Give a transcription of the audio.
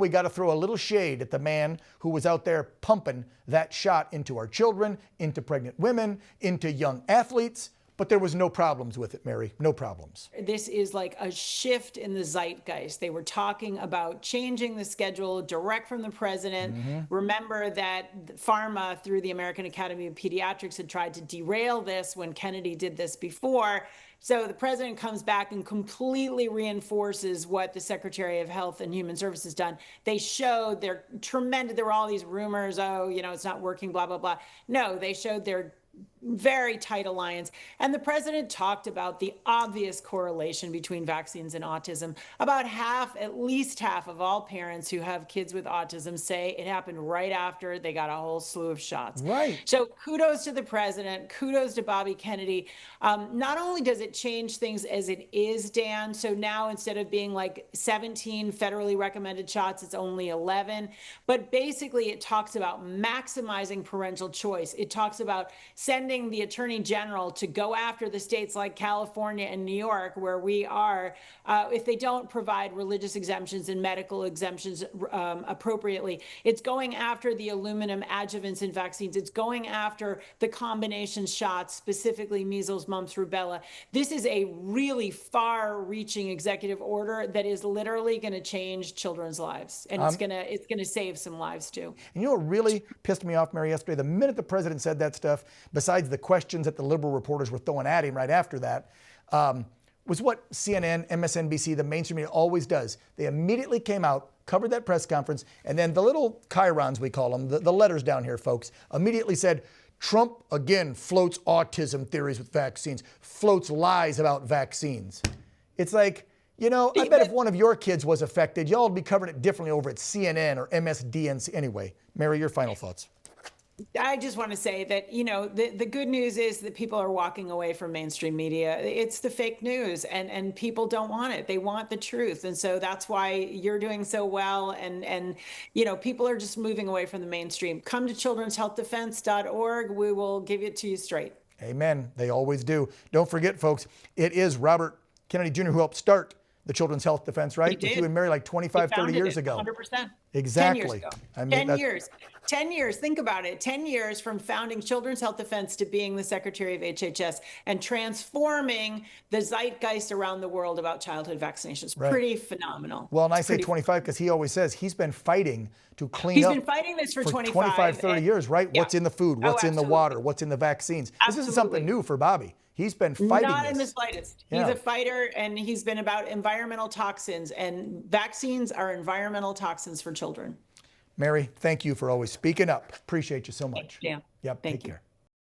we got to throw a little shade at the man who was out there pumping that shot into our children, into pregnant women, into young athletes. But there was no problems with it, Mary, no problems. This is like a shift in the zeitgeist. They were talking about changing the schedule direct from the president. Remember that pharma, through the American Academy of Pediatrics, had tried to derail this when Kennedy did this before. So the president comes back and completely reinforces what the Secretary of Health and Human Services done. They showed they're tremendous. There were all these rumors, oh, it's not working, blah, blah, blah. No, they showed their very tight alliance. And the president talked about the obvious correlation between vaccines and autism. About at least half of all parents who have kids with autism say it happened right after they got a whole slew of shots. Right. So kudos to the president, kudos to Bobby Kennedy. Not only does it change things as it is, Dan, so now instead of being like 17 federally recommended shots, it's only 11. But basically it talks about maximizing parental choice. It talks about sending the Attorney General to go after the states like California and New York, where we are, if they don't provide religious exemptions and medical exemptions appropriately. It's going after the aluminum adjuvants in vaccines. It's going after the combination shots, specifically measles, mumps, rubella. This is a really far-reaching executive order that is literally going to change children's lives, and it's gonna save some lives too. And you know what really pissed me off, Mary, yesterday? The minute the president said that stuff, besides the questions that the liberal reporters were throwing at him right after that, was what CNN, MSNBC, the mainstream media always does. They immediately came out, covered that press conference, and then the little chyrons, we call them, the letters down here, folks, immediately said, Trump, again, floats autism theories with vaccines, floats lies about vaccines. It's like, I bet if one of your kids was affected, y'all would be covering it differently over at CNN or MSDNC. Anyway, Mary, your final thoughts. I just want to say that, the good news is that people are walking away from mainstream media. It's the fake news, and people don't want it. They want the truth. And so that's why you're doing so well. And people are just moving away from the mainstream. Come to children'shealthdefense.org. We will give it to you straight. Amen. They always do. Don't forget, folks, it is Robert Kennedy Jr. who helped start the Children's Health Defense, right? With you and Mary like 25, 30 years ago. 100%. Exactly. 10 years ago. 10 years. 10 years. Think about it. 10 years from founding Children's Health Defense to being the Secretary of HHS and transforming the zeitgeist around the world about childhood vaccinations. Right. Pretty phenomenal. Well, and I say 25 because he always says he's been fighting to clean up. He's been fighting this for 25, 30 years, right? Yeah. What's in the food? What's in the water? What's in the vaccines? Absolutely. This isn't something new for Bobby. He's been fighting Not in the slightest. Yeah. He's a fighter, and he's been about environmental toxins, and vaccines are environmental toxins for children. Mary, thank you for always speaking up. Appreciate you so much. Yeah. Yep. Thank Take you. care.